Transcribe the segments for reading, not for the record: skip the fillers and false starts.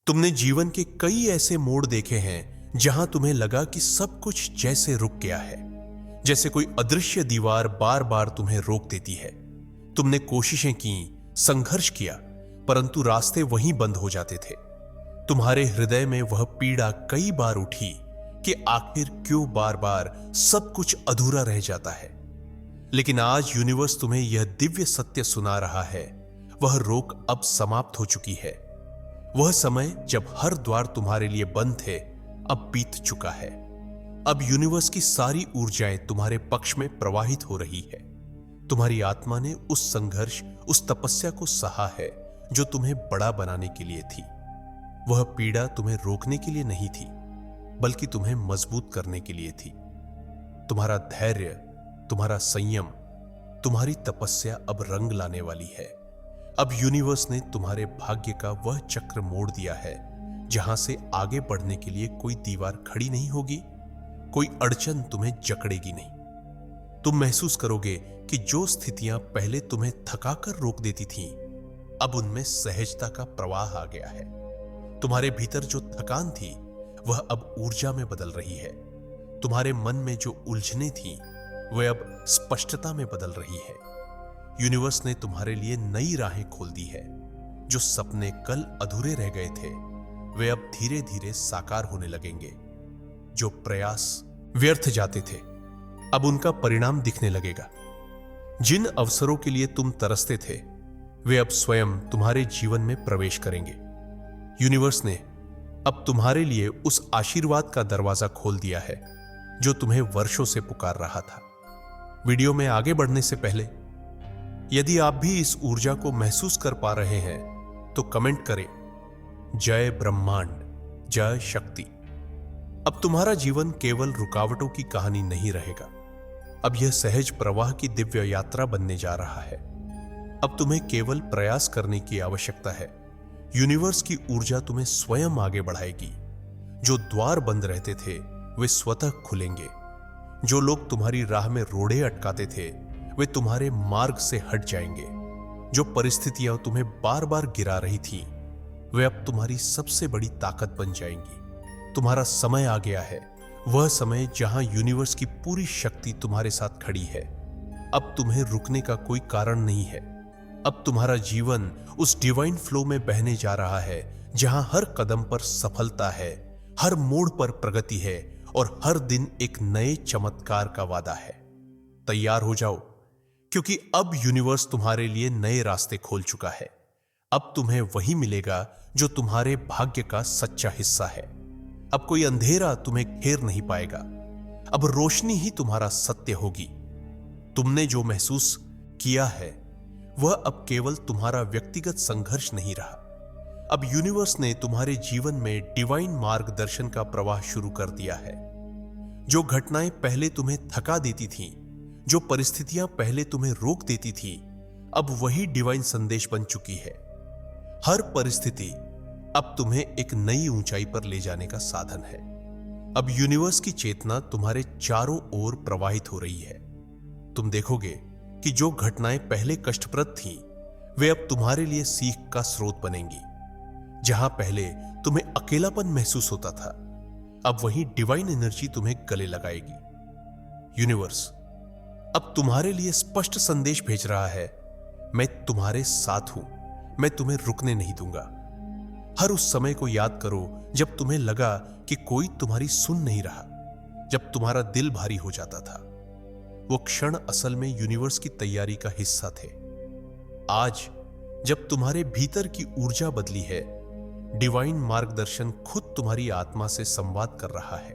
तुमने जीवन के कई ऐसे मोड़ देखे हैं जहां तुम्हें लगा कि सब कुछ जैसे रुक गया है, जैसे कोई अदृश्य दीवार बार बार तुम्हें रोक देती है। तुमने कोशिशें की, संघर्ष किया, परंतु रास्ते वहीं बंद हो जाते थे। तुम्हारे हृदय में वह पीड़ा कई बार उठी कि आखिर क्यों बार बार सब कुछ अधूरा रह जाता है। लेकिन आज यूनिवर्स तुम्हें यह दिव्य सत्य सुना रहा है, वह रोक अब समाप्त हो चुकी है। वह समय जब हर द्वार तुम्हारे लिए बंद थे, अब बीत चुका है। अब यूनिवर्स की सारी ऊर्जाएं तुम्हारे पक्ष में प्रवाहित हो रही है। तुम्हारी आत्मा ने उस संघर्ष, उस तपस्या को सहा है जो तुम्हें बड़ा बनाने के लिए थी। वह पीड़ा तुम्हें रोकने के लिए नहीं थी, बल्कि तुम्हें मजबूत करने के लिए थी। तुम्हारा धैर्य, तुम्हारा संयम, तुम्हारी तपस्या अब रंग लाने वाली है। अब यूनिवर्स ने तुम्हारे भाग्य का वह चक्र मोड़ दिया है जहां से आगे बढ़ने के लिए कोई दीवार खड़ी नहीं होगी, कोई अड़चन तुम्हें जकड़ेगी नहीं। तुम महसूस करोगे कि जो स्थितियां पहले तुम्हें थकाकर रोक देती थीं, अब उनमें सहजता का प्रवाह आ गया है। तुम्हारे भीतर जो थकान थी, वह अब ऊर्जा में बदल रही है। तुम्हारे मन में जो उलझने थी, वह अब स्पष्टता में बदल रही है। यूनिवर्स ने तुम्हारे लिए नई राहें खोल दी है। जो सपने कल अधूरे रह गए थे, वे अब धीरे धीरे साकार होने लगेंगे। जो प्रयास व्यर्थ जाते थे, अब उनका परिणाम दिखने लगेगा। जिन अवसरों के लिए तुम तरसते थे, वे अब स्वयं तुम्हारे जीवन में प्रवेश करेंगे। यूनिवर्स ने अब तुम्हारे लिए उस आशीर्वाद का दरवाजा खोल दिया है जो तुम्हें वर्षों से पुकार रहा था। वीडियो में आगे बढ़ने से पहले, यदि आप भी इस ऊर्जा को महसूस कर पा रहे हैं तो कमेंट करें, जय ब्रह्मांड, जय शक्ति। अब तुम्हारा जीवन केवल रुकावटों की कहानी नहीं रहेगा। अब यह सहज प्रवाह की दिव्य यात्रा बनने जा रहा है। अब तुम्हें केवल प्रयास करने की आवश्यकता है। यूनिवर्स की ऊर्जा तुम्हें स्वयं आगे बढ़ाएगी। जो द्वार बंद रहते थे, वे स्वतः खुलेंगे। जो लोग तुम्हारी राह में रोड़े अटकाते थे, वे तुम्हारे मार्ग से हट जाएंगे। जो परिस्थितियां तुम्हें बार बार गिरा रही थीं, वे अब तुम्हारी सबसे बड़ी ताकत बन जाएंगी। तुम्हारा समय आ गया है, वह समय जहां यूनिवर्स की पूरी शक्ति तुम्हारे साथ खड़ी है। अब तुम्हें रुकने का कोई कारण नहीं है। अब तुम्हारा जीवन उस डिवाइन फ्लो में बहने जा रहा है जहां हर कदम पर सफलता है, हर मोड़ पर प्रगति है और हर दिन एक नए चमत्कार का वादा है। तैयार हो जाओ, क्योंकि अब यूनिवर्स तुम्हारे लिए नए रास्ते खोल चुका है। अब तुम्हें वही मिलेगा जो तुम्हारे भाग्य का सच्चा हिस्सा है। अब कोई अंधेरा तुम्हें घेर नहीं पाएगा। अब रोशनी ही तुम्हारा सत्य होगी। तुमने जो महसूस किया है, वह अब केवल तुम्हारा व्यक्तिगत संघर्ष नहीं रहा। अब यूनिवर्स ने तुम्हारे जीवन में डिवाइन मार्गदर्शन का प्रवाह शुरू कर दिया है। जो घटनाएं पहले तुम्हें थका देती थीं, जो परिस्थितियां पहले तुम्हें रोक देती थी, अब वही डिवाइन संदेश बन चुकी है। हर परिस्थिति अब तुम्हें एक नई ऊंचाई पर ले जाने का साधन है। अब यूनिवर्स की चेतना तुम्हारे चारों ओर प्रवाहित हो रही है। तुम देखोगे कि जो घटनाएं पहले कष्टप्रद थीं, वे अब तुम्हारे लिए सीख का स्रोत बनेंगी। जहां पहले तुम्हें अकेलापन महसूस होता था, अब वही डिवाइन एनर्जी तुम्हें गले लगाएगी। यूनिवर्स अब तुम्हारे लिए स्पष्ट संदेश भेज रहा है, मैं तुम्हारे साथ हूं, मैं तुम्हें रुकने नहीं दूंगा। हर उस समय को याद करो जब तुम्हें लगा कि कोई तुम्हारी सुन नहीं रहा, जब तुम्हारा दिल भारी हो जाता था। वो क्षण असल में यूनिवर्स की तैयारी का हिस्सा थे। आज जब तुम्हारे भीतर की ऊर्जा बदली है, डिवाइन मार्गदर्शन खुद तुम्हारी आत्मा से संवाद कर रहा है।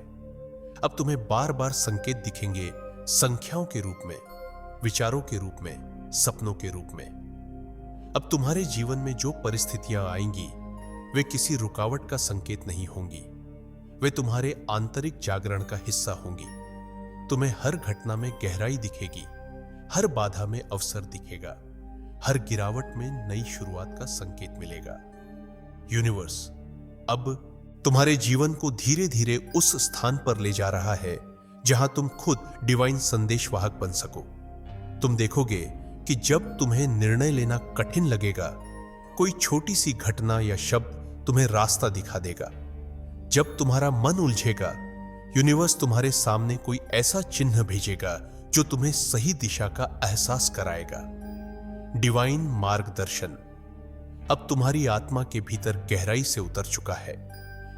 अब तुम्हें बार बार संकेत दिखेंगे, संख्याओं के रूप में, विचारों के रूप में, सपनों के रूप में। अब तुम्हारे जीवन में जो परिस्थितियां आएंगी, वे किसी रुकावट का संकेत नहीं होंगी। वे तुम्हारे आंतरिक जागरण का हिस्सा होंगी। तुम्हें हर घटना में गहराई दिखेगी, हर बाधा में अवसर दिखेगा, हर गिरावट में नई शुरुआत का संकेत मिलेगा। यूनिवर्स अब तुम्हारे जीवन को धीरे धीरे उस स्थान पर ले जा रहा है जहां तुम खुद डिवाइन संदेशवाहक बन सको। तुम देखोगे कि जब तुम्हें निर्णय लेना कठिन लगेगा, कोई छोटी सी घटना या शब्द तुम्हें रास्ता दिखा देगा। जब तुम्हारा मन उलझेगा, यूनिवर्स तुम्हारे सामने कोई ऐसा चिन्ह भेजेगा जो तुम्हें सही दिशा का एहसास कराएगा। डिवाइन मार्गदर्शन अब तुम्हारी आत्मा के भीतर गहराई से उतर चुका है।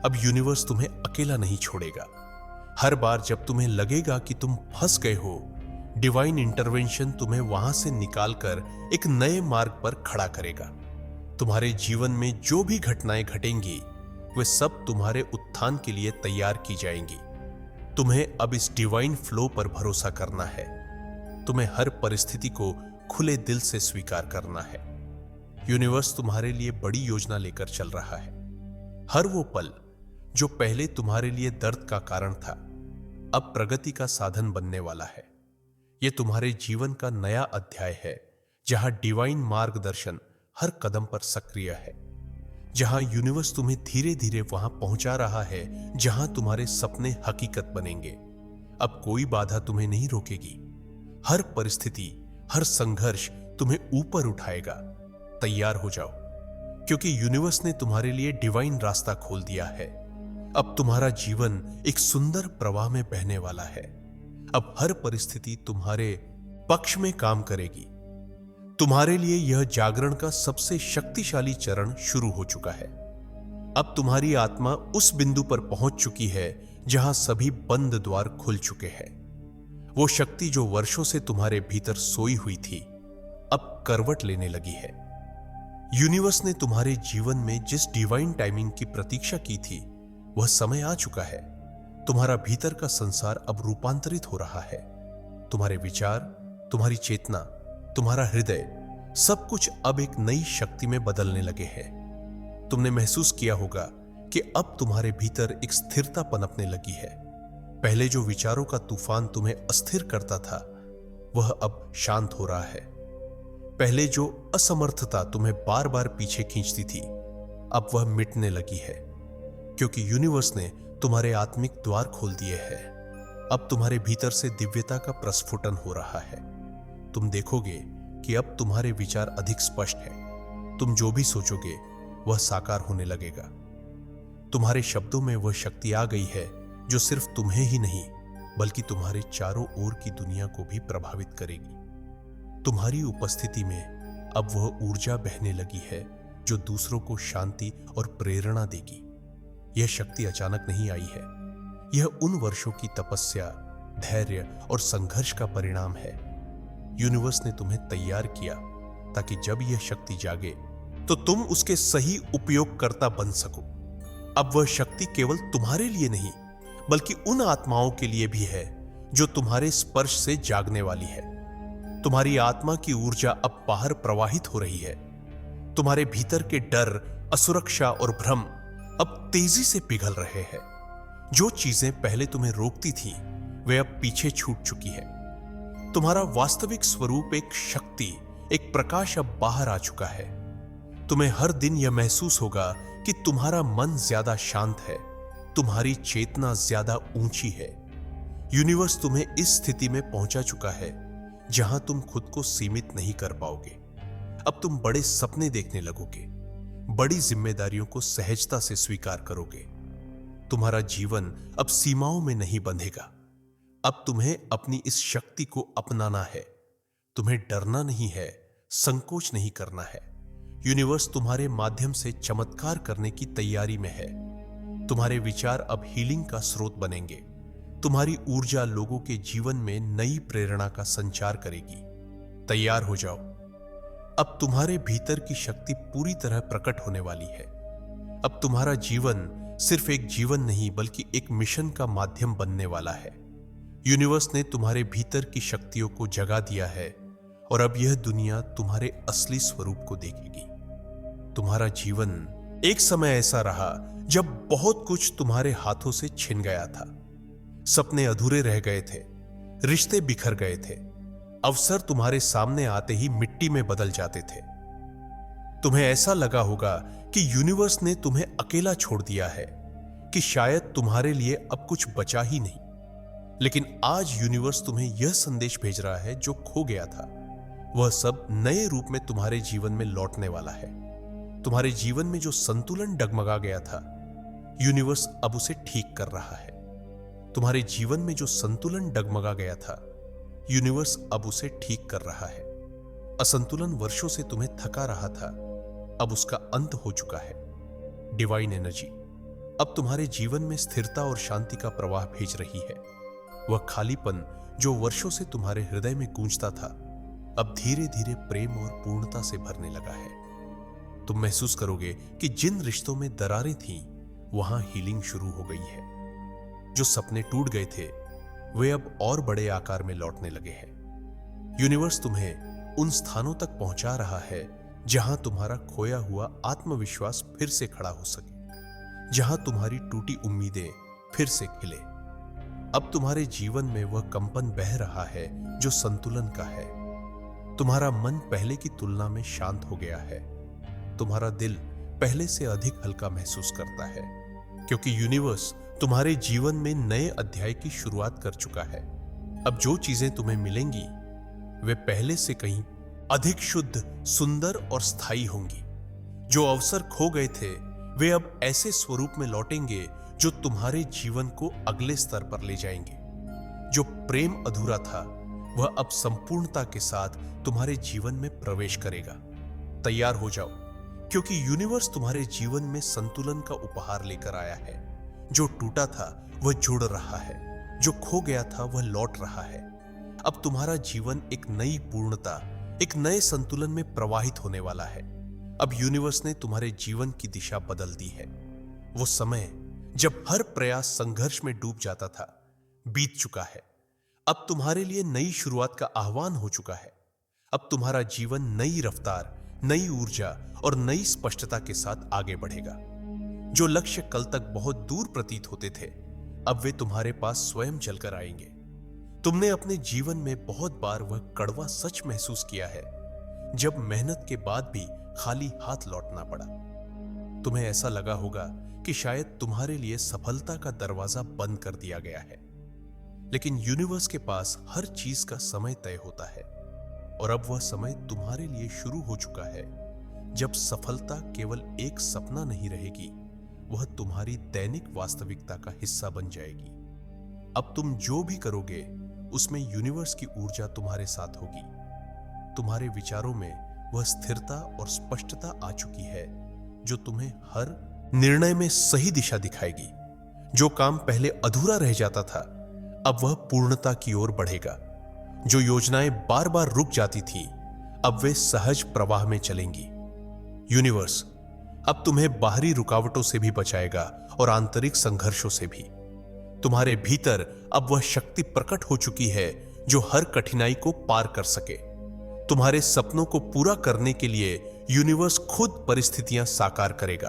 अब यूनिवर्स तुम्हें अकेला नहीं छोड़ेगा। हर बार जब तुम्हें लगेगा कि तुम फंस गए हो, डिवाइन इंटरवेंशन तुम्हें वहां से निकालकर एक नए मार्ग पर खड़ा करेगा। तुम्हारे जीवन में जो भी घटनाएं घटेंगी, वे सब तुम्हारे उत्थान के लिए तैयार की जाएंगी। तुम्हें अब इस डिवाइन फ्लो पर भरोसा करना है। तुम्हें हर परिस्थिति को खुले दिल से स्वीकार करना है। यूनिवर्स तुम्हारे लिए बड़ी योजना लेकर चल रहा है। हर वो पल जो पहले तुम्हारे लिए दर्द का कारण था, अब प्रगति का साधन बनने वाला है। यह तुम्हारे जीवन का नया अध्याय है, जहां डिवाइन मार्गदर्शन हर कदम पर सक्रिय है, जहां यूनिवर्स तुम्हें धीरे धीरे वहां पहुंचा रहा है जहां तुम्हारे सपने हकीकत बनेंगे। अब कोई बाधा तुम्हें नहीं रोकेगी। हर परिस्थिति, हर संघर्ष तुम्हें ऊपर उठाएगा। तैयार हो जाओ, क्योंकि यूनिवर्स ने तुम्हारे लिए डिवाइन रास्ता खोल दिया है। अब तुम्हारा जीवन एक सुंदर प्रवाह में बहने वाला है। अब हर परिस्थिति तुम्हारे पक्ष में काम करेगी। तुम्हारे लिए यह जागरण का सबसे शक्तिशाली चरण शुरू हो चुका है। अब तुम्हारी आत्मा उस बिंदु पर पहुंच चुकी है जहां सभी बंद द्वार खुल चुके हैं। वो शक्ति जो वर्षों से तुम्हारे भीतर सोई हुई थी, अब करवट लेने लगी है। यूनिवर्स ने तुम्हारे जीवन में जिस डिवाइन टाइमिंग की प्रतीक्षा की थी, वह समय आ चुका है। तुम्हारा भीतर का संसार अब रूपांतरित हो रहा है। तुम्हारे विचार, तुम्हारी चेतना, तुम्हारा हृदय, सब कुछ अब एक नई शक्ति में बदलने लगे हैं। तुमने महसूस किया होगा कि अब तुम्हारे भीतर एक स्थिरता पनपने लगी है। पहले जो विचारों का तूफान तुम्हें अस्थिर करता था, वह अब शांत हो रहा है। पहले जो असमर्थता तुम्हें बार बार पीछे खींचती थी, अब वह मिटने लगी है, क्योंकि यूनिवर्स ने तुम्हारे आत्मिक द्वार खोल दिए हैं। अब तुम्हारे भीतर से दिव्यता का प्रस्फुटन हो रहा है। तुम देखोगे कि अब तुम्हारे विचार अधिक स्पष्ट हैं। तुम जो भी सोचोगे वह साकार होने लगेगा। तुम्हारे शब्दों में वह शक्ति आ गई है जो सिर्फ तुम्हें ही नहीं, बल्कि तुम्हारे चारों ओर की दुनिया को भी प्रभावित करेगी। तुम्हारी उपस्थिति में अब वह ऊर्जा बहने लगी है जो दूसरों को शांति और प्रेरणा देगी। यह शक्ति अचानक नहीं आई है। यह उन वर्षों की तपस्या, धैर्य और संघर्ष का परिणाम है। यूनिवर्स ने तुम्हें तैयार किया ताकि जब यह शक्ति जागे तो तुम उसके सही उपयोगकर्ता बन सको। अब वह शक्ति केवल तुम्हारे लिए नहीं, बल्कि उन आत्माओं के लिए भी है जो तुम्हारे स्पर्श से जागने वाली है। तुम्हारी आत्मा की ऊर्जा अब बाहर प्रवाहित हो रही है। तुम्हारे भीतर के डर, असुरक्षा और भ्रम अब तेजी से पिघल रहे हैं। जो चीजें पहले तुम्हें रोकती थीं, वे अब पीछे छूट चुकी है। तुम्हारा वास्तविक स्वरूप, एक शक्ति, एक प्रकाश अब बाहर आ चुका है। तुम्हें हर दिन यह महसूस होगा कि तुम्हारा मन ज्यादा शांत है, तुम्हारी चेतना ज्यादा ऊंची है। यूनिवर्स तुम्हें इस स्थिति में पहुंचा चुका है जहां तुम खुद को सीमित नहीं कर पाओगे। अब तुम बड़े सपने देखने लगोगे, बड़ी जिम्मेदारियों को सहजता से स्वीकार करोगे। तुम्हारा जीवन अब सीमाओं में नहीं बंधेगा। अब तुम्हें अपनी इस शक्ति को अपनाना है। तुम्हें डरना नहीं है, संकोच नहीं करना है। यूनिवर्स तुम्हारे माध्यम से चमत्कार करने की तैयारी में है। तुम्हारे विचार अब हीलिंग का स्रोत बनेंगे। तुम्हारी ऊर्जा लोगों के जीवन में नई प्रेरणा का संचार करेगी। तैयार हो जाओ। अब तुम्हारे भीतर की शक्ति पूरी तरह प्रकट होने वाली है। अब तुम्हारा जीवन सिर्फ एक जीवन नहीं, बल्कि एक मिशन का माध्यम बनने वाला है। यूनिवर्स ने तुम्हारे भीतर की शक्तियों को जगा दिया है और अब यह दुनिया तुम्हारे असली स्वरूप को देखेगी। तुम्हारा जीवन एक समय ऐसा रहा जब बहुत कुछ तुम्हारे हाथों से छिन गया था। सपने अधूरे रह गए थे, रिश्ते बिखर गए थे, अवसर तुम्हारे सामने आते ही मिट्टी में बदल जाते थे। तुम्हें ऐसा लगा होगा कि यूनिवर्स ने तुम्हें अकेला छोड़ दिया है, कि शायद तुम्हारे लिए अब कुछ बचा ही नहीं। लेकिन आज यूनिवर्स तुम्हें यह संदेश भेज रहा है, जो खो गया था वह सब नए रूप में तुम्हारे जीवन में लौटने वाला है। तुम्हारे जीवन में जो संतुलन डगमगा गया था, यूनिवर्स अब उसे ठीक कर रहा है। तुम्हारे जीवन में जो संतुलन डगमगा गया था, यूनिवर्स अब उसे ठीक कर रहा है। असंतुलन वर्षों से तुम्हें थका रहा था, अब उसका अंत हो चुका है। डिवाइन एनर्जी अब तुम्हारे जीवन में स्थिरता और शांति का प्रवाह भेज रही है। वह खालीपन जो वर्षों से तुम्हारे हृदय में गूंजता था, अब धीरे धीरे प्रेम और पूर्णता से भरने लगा है। तुम महसूस करोगे कि जिन रिश्तों में दरारें थीं, वहां हीलिंग शुरू हो गई है। जो सपने टूट गए थे, वे अब और बड़े आकार में लौटने लगे हैं। यूनिवर्स तुम्हें उन स्थानों तक पहुंचा रहा है जहां तुम्हारा खोया हुआ आत्मविश्वास फिर से खड़ा हो सके, जहां तुम्हारी टूटी उम्मीदें फिर से खिले। अब तुम्हारे जीवन में वह कंपन बह रहा है जो संतुलन का है। तुम्हारा मन पहले की तुलना में शांत हो गया है। तुम्हारा दिल पहले से अधिक हल्का महसूस करता है, क्योंकि यूनिवर्स तुम्हारे जीवन में नए अध्याय की शुरुआत कर चुका है। अब जो चीजें तुम्हें मिलेंगी, वे पहले से कहीं अधिक शुद्ध, सुंदर और स्थायी होंगी। जो अवसर खो गए थे, वे अब ऐसे स्वरूप में लौटेंगे जो तुम्हारे जीवन को अगले स्तर पर ले जाएंगे। जो प्रेम अधूरा था, वह अब संपूर्णता के साथ तुम्हारे जीवन में प्रवेश करेगा। तैयार हो जाओ, क्योंकि यूनिवर्स तुम्हारे जीवन में संतुलन का उपहार लेकर आया है। जो टूटा था वह जुड़ रहा है, जो खो गया था वह लौट रहा है। अब तुम्हारा जीवन एक नई पूर्णता, एक नए संतुलन में प्रवाहित होने वाला है। अब यूनिवर्स ने तुम्हारे जीवन की दिशा बदल दी है। वो समय जब हर प्रयास संघर्ष में डूब जाता था, बीत चुका है। अब तुम्हारे लिए नई शुरुआत का आह्वान हो चुका है। अब तुम्हारा जीवन नई रफ्तार, नई ऊर्जा और नई स्पष्टता के साथ आगे बढ़ेगा। जो लक्ष्य कल तक बहुत दूर प्रतीत होते थे, अब वे तुम्हारे पास स्वयं चलकर आएंगे। तुमने अपने जीवन में बहुत बार वह कड़वा सच महसूस किया है, जब मेहनत के बाद भी खाली हाथ लौटना पड़ा। तुम्हें ऐसा लगा होगा कि शायद तुम्हारे लिए सफलता का दरवाजा बंद कर दिया गया है। लेकिन यूनिवर्स के पास हर चीज का समय तय होता है, और अब वह समय तुम्हारे लिए शुरू हो चुका है, जब सफलता केवल एक सपना नहीं रहेगी, वह तुम्हारी दैनिक वास्तविकता का हिस्सा बन जाएगी। अब तुम जो भी करोगे, उसमें यूनिवर्स की ऊर्जा तुम्हारे साथ होगी। तुम्हारे विचारों में वह स्थिरता और स्पष्टता आ चुकी है, जो तुम्हें हर निर्णय में सही दिशा दिखाएगी। जो काम पहले अधूरा रह जाता था, अब वह पूर्णता की ओर बढ़ेगा। जो योजनाएं बार बार रुक जाती थीं, अब वे सहज प्रवाह में चलेंगी। यूनिवर्स अब तुम्हें बाहरी रुकावटों से भी बचाएगा और आंतरिक संघर्षों से भी। तुम्हारे भीतर अब वह शक्ति प्रकट हो चुकी है जो हर कठिनाई को पार कर सके। तुम्हारे सपनों को पूरा करने के लिए यूनिवर्स खुद परिस्थितियां साकार करेगा।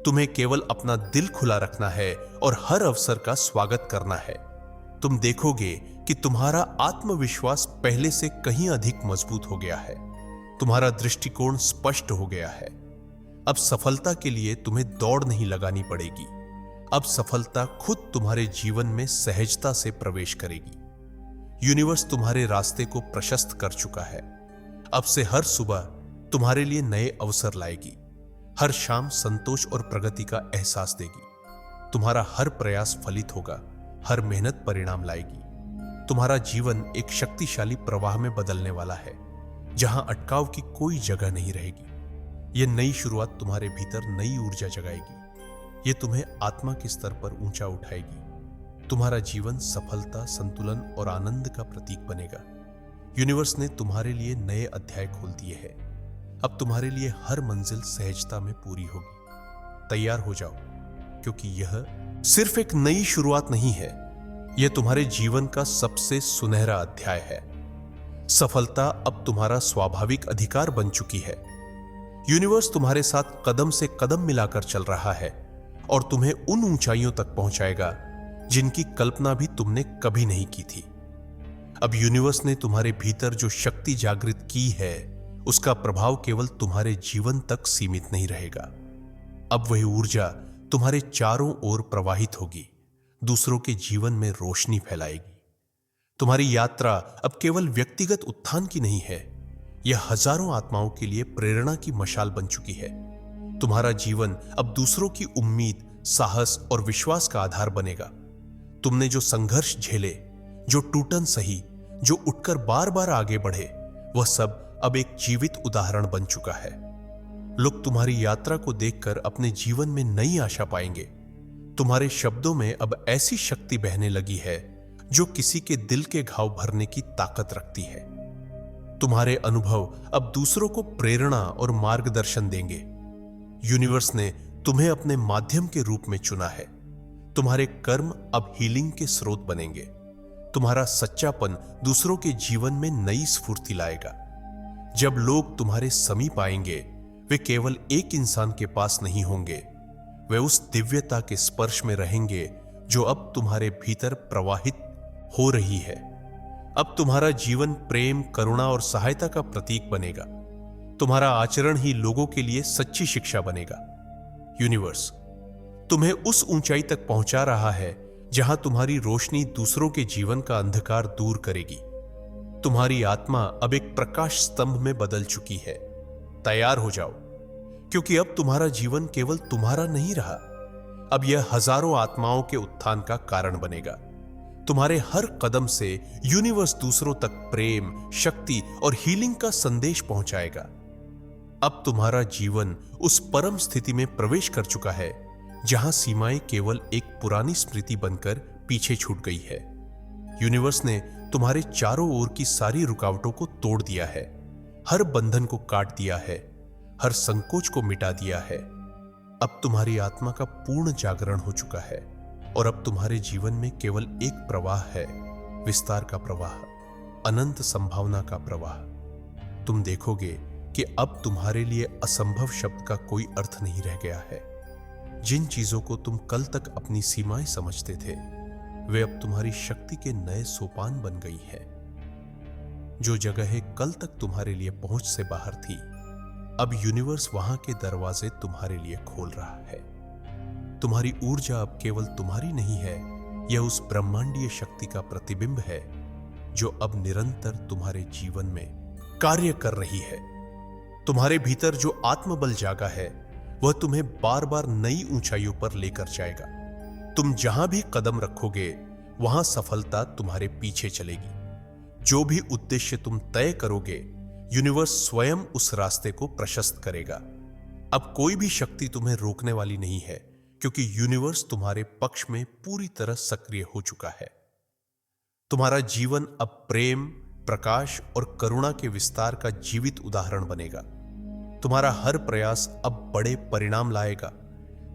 तुम्हें केवल अपना दिल खुला रखना है और हर अवसर का स्वागत करना है। तुम देखोगे कि तुम्हारा आत्मविश्वास पहले से कहीं अधिक मजबूत हो गया है। तुम्हारा दृष्टिकोण स्पष्ट हो गया है। अब सफलता के लिए तुम्हें दौड़ नहीं लगानी पड़ेगी। अब सफलता खुद तुम्हारे जीवन में सहजता से प्रवेश करेगी। यूनिवर्स तुम्हारे रास्ते को प्रशस्त कर चुका है। अब से हर सुबह तुम्हारे लिए नए अवसर लाएगी। हर शाम संतोष और प्रगति का एहसास देगी। तुम्हारा हर प्रयास फलित होगा, हर मेहनत परिणाम लाएगी। तुम्हारा जीवन एक शक्तिशाली प्रवाह में बदलने वाला है, जहां अटकाव की कोई जगह नहीं रहेगी। यह नई शुरुआत तुम्हारे भीतर नई ऊर्जा जगाएगी। यह तुम्हें आत्मा के स्तर पर ऊंचा उठाएगी। तुम्हारा जीवन सफलता, संतुलन और आनंद का प्रतीक बनेगा। यूनिवर्स ने तुम्हारे लिए नए अध्याय खोल दिए हैं। अब तुम्हारे लिए हर मंजिल सहजता में पूरी होगी। तैयार हो जाओ, क्योंकि यह सिर्फ एक नई शुरुआत नहीं है, यह तुम्हारे जीवन का सबसे सुनहरा अध्याय है। सफलता अब तुम्हारा स्वाभाविक अधिकार बन चुकी है। यूनिवर्स तुम्हारे साथ कदम से कदम मिलाकर चल रहा है और तुम्हें उन ऊंचाइयों तक पहुंचाएगा जिनकी कल्पना भी तुमने कभी नहीं की थी। अब यूनिवर्स ने तुम्हारे भीतर जो शक्ति जागृत की है, उसका प्रभाव केवल तुम्हारे जीवन तक सीमित नहीं रहेगा। अब वही ऊर्जा तुम्हारे चारों ओर प्रवाहित होगी, दूसरों के जीवन में रोशनी फैलाएगी। तुम्हारी यात्रा अब केवल व्यक्तिगत उत्थान की नहीं है, यह हजारों आत्माओं के लिए प्रेरणा की मशाल बन चुकी है। तुम्हारा जीवन अब दूसरों की उम्मीद, साहस और विश्वास का आधार बनेगा। तुमने जो संघर्ष झेले, जो टूटन सही, जो उठकर बार बार आगे बढ़े, वह सब अब एक जीवित उदाहरण बन चुका है। लोग तुम्हारी यात्रा को देखकर अपने जीवन में नई आशा पाएंगे। तुम्हारे शब्दों में अब ऐसी शक्ति बहने लगी है जो किसी के दिल के घाव भरने की ताकत रखती है। तुम्हारे अनुभव अब दूसरों को प्रेरणा और मार्गदर्शन देंगे। यूनिवर्स ने तुम्हें अपने माध्यम के रूप में चुना है। तुम्हारे कर्म अब हीलिंग के स्रोत बनेंगे। तुम्हारा सच्चापन दूसरों के जीवन में नई स्फूर्ति लाएगा। जब लोग तुम्हारे समीप आएंगे, वे केवल एक इंसान के पास नहीं होंगे, वे उस दिव्यता के स्पर्श में रहेंगे जो अब तुम्हारे भीतर प्रवाहित हो रही है। अब तुम्हारा जीवन प्रेम, करुणा और सहायता का प्रतीक बनेगा। तुम्हारा आचरण ही लोगों के लिए सच्ची शिक्षा बनेगा। यूनिवर्स तुम्हें उस ऊंचाई तक पहुंचा रहा है जहां तुम्हारी रोशनी दूसरों के जीवन का अंधकार दूर करेगी। तुम्हारी आत्मा अब एक प्रकाश स्तंभ में बदल चुकी है। तैयार हो जाओ, क्योंकि अब तुम्हारा जीवन केवल तुम्हारा नहीं रहा, अब यह हजारों आत्माओं के उत्थान का कारण बनेगा। तुम्हारे हर कदम से यूनिवर्स दूसरों तक प्रेम, शक्ति और हीलिंग का संदेश पहुंचाएगा। अब तुम्हारा जीवन उस परम स्थिति में प्रवेश कर चुका है जहां सीमाएं केवल एक पुरानी स्मृति बनकर पीछे छूट गई है। यूनिवर्स ने तुम्हारे चारों ओर की सारी रुकावटों को तोड़ दिया है, हर बंधन को काट दिया है, हर संकोच को मिटा दिया है। अब तुम्हारी आत्मा का पूर्ण जागरण हो चुका है और अब तुम्हारे जीवन में केवल एक प्रवाह है, विस्तार का प्रवाह, अनंत संभावना का प्रवाह। तुम देखोगे कि अब तुम्हारे लिए असंभव शब्द का कोई अर्थ नहीं रह गया है। जिन चीजों को तुम कल तक अपनी सीमाएं समझते थे, वे अब तुम्हारी शक्ति के नए सोपान बन गई है। जो जगहें कल तक तुम्हारे लिए पहुंच से बाहर थी, अब यूनिवर्स वहां के दरवाजे तुम्हारे लिए खोल रहा है। तुम्हारी ऊर्जा अब केवल तुम्हारी नहीं है, यह उस ब्रह्मांडीय शक्ति का प्रतिबिंब है जो अब निरंतर तुम्हारे जीवन में कार्य कर रही है। तुम्हारे भीतर जो आत्मबल जागा है, वह तुम्हें बार बार नई ऊंचाइयों पर लेकर जाएगा। तुम जहां भी कदम रखोगे, वहां सफलता तुम्हारे पीछे चलेगी। जो भी उद्देश्य तुम तय करोगे, यूनिवर्स स्वयं उस रास्ते को प्रशस्त करेगा। अब कोई भी शक्ति तुम्हें रोकने वाली नहीं है, क्योंकि यूनिवर्स तुम्हारे पक्ष में पूरी तरह सक्रिय हो चुका है। तुम्हारा जीवन अब प्रेम, प्रकाश और करुणा के विस्तार का जीवित उदाहरण बनेगा। तुम्हारा हर प्रयास अब बड़े परिणाम लाएगा।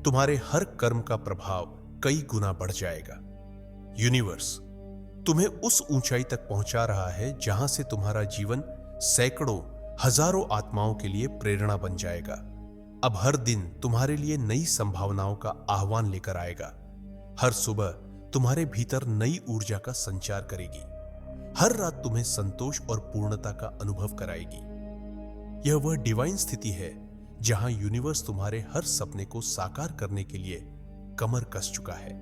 तुम्हारे हर कर्म का प्रभाव कई गुना बढ़ जाएगा। यूनिवर्स तुम्हें उस ऊंचाई तक पहुंचा रहा है जहां से तुम्हारा जीवन सैकड़ों, हजारों आत्माओं के लिए प्रेरणा बन जाएगा। अब हर दिन तुम्हारे लिए नई संभावनाओं का आह्वान लेकर आएगा। हर सुबह तुम्हारे भीतर नई ऊर्जा का संचार करेगी। हर रात तुम्हें संतोष और पूर्णता का अनुभव कराएगी। यह वह डिवाइन स्थिति है जहां यूनिवर्स तुम्हारे हर सपने को साकार करने के लिए कमर कस चुका है।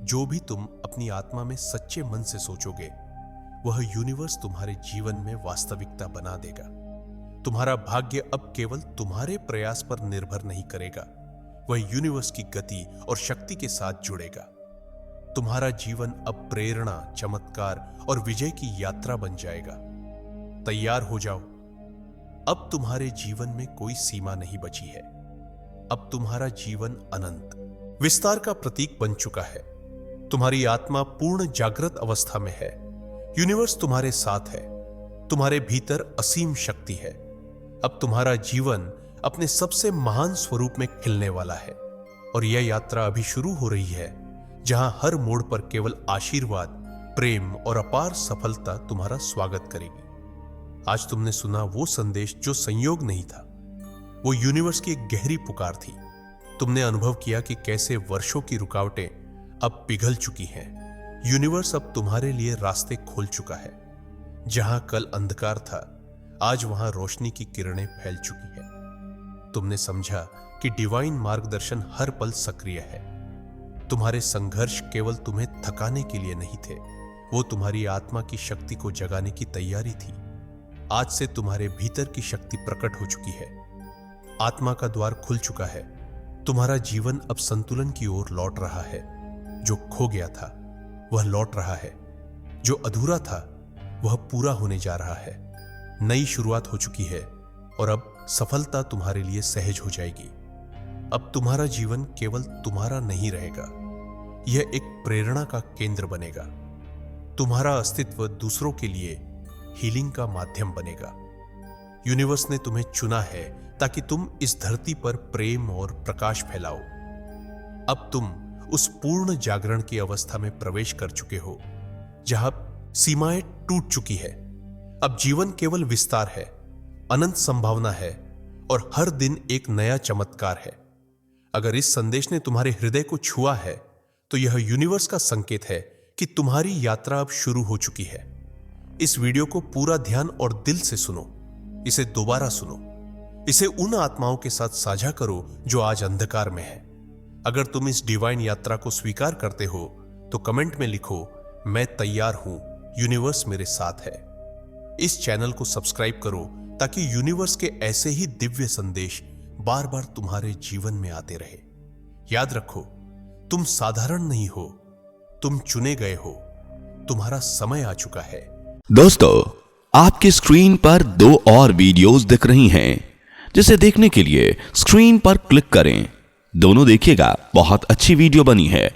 जो भी तुम अपनी आत्मा में सच्चे मन से सोचोगे, वह यूनिवर्स तुम्हारे जीवन में वास्तविकता बना देगा। तुम्हारा भाग्य अब केवल तुम्हारे प्रयास पर निर्भर नहीं करेगा, वह यूनिवर्स की गति और शक्ति के साथ जुड़ेगा। तुम्हारा जीवन अब प्रेरणा, चमत्कार और विजय की यात्रा बन जाएगा। तैयार हो जाओ। अब तुम्हारे जीवन में कोई सीमा नहीं बची है। अब तुम्हारा जीवन अनंत, विस्तार का प्रतीक बन चुका है। तुम्हारी आत्मा पूर्ण जागृत अवस्था में है। यूनिवर्स तुम्हारे साथ है। तुम्हारे भीतर असीम शक्ति है। अब तुम्हारा जीवन अपने सबसे महान स्वरूप में खिलने वाला है और यह यात्रा अभी शुरू हो रही है, जहां हर मोड़ पर केवल आशीर्वाद, प्रेम और अपार सफलता तुम्हारा स्वागत करेगी। आज तुमने सुना वो संदेश जो संयोग नहीं था, वो यूनिवर्स की एक गहरी पुकार थी। तुमने अनुभव किया कि कैसे वर्षों की रुकावटें अब पिघल चुकी हैं। यूनिवर्स अब तुम्हारे लिए रास्ते खोल चुका है। जहां कल अंधकार था, आज वहां रोशनी की किरणें फैल चुकी है। तुमने समझा कि डिवाइन मार्गदर्शन हर पल सक्रिय है। तुम्हारे संघर्ष केवल तुम्हें थकाने के लिए नहीं थे, वो तुम्हारी आत्मा की शक्ति को जगाने की तैयारी थी। आज से तुम्हारे भीतर की शक्ति प्रकट हो चुकी है। आत्मा का द्वार खुल चुका है। तुम्हारा जीवन अब संतुलन की ओर लौट रहा है। जो खो गया था वह लौट रहा है। जो अधूरा था वह पूरा होने जा रहा है। नई शुरुआत हो चुकी है और अब सफलता तुम्हारे लिए सहज हो जाएगी। अब तुम्हारा जीवन केवल तुम्हारा नहीं रहेगा, यह एक प्रेरणा का केंद्र बनेगा। तुम्हारा अस्तित्व दूसरों के लिए हीलिंग का माध्यम बनेगा। यूनिवर्स ने तुम्हें चुना है ताकि तुम इस धरती पर प्रेम और प्रकाश फैलाओ। अब तुम उस पूर्ण जागरण की अवस्था में प्रवेश कर चुके हो जहां सीमाएं टूट चुकी है। अब जीवन केवल विस्तार है, अनंत संभावना है और हर दिन एक नया चमत्कार है। अगर इस संदेश ने तुम्हारे हृदय को छुआ है तो यह यूनिवर्स का संकेत है कि तुम्हारी यात्रा अब शुरू हो चुकी है। इस वीडियो को पूरा ध्यान और दिल से सुनो, इसे दोबारा सुनो, इसे उन आत्माओं के साथ साझा करो जो आज अंधकार में है। अगर तुम इस डिवाइन यात्रा को स्वीकार करते हो तो कमेंट में लिखो, मैं तैयार हूं, यूनिवर्स मेरे साथ है। इस चैनल को सब्सक्राइब करो ताकि यूनिवर्स के ऐसे ही दिव्य संदेश बार बार तुम्हारे जीवन में आते रहे। याद रखो, तुम साधारण नहीं हो, तुम चुने गए हो। तुम्हारा समय आ चुका है। दोस्तों, आपकी स्क्रीन पर 2 और वीडियोस दिख रही हैं, जिसे देखने के लिए स्क्रीन पर क्लिक करें। दोनों देखिएगा, बहुत अच्छी वीडियो बनी है।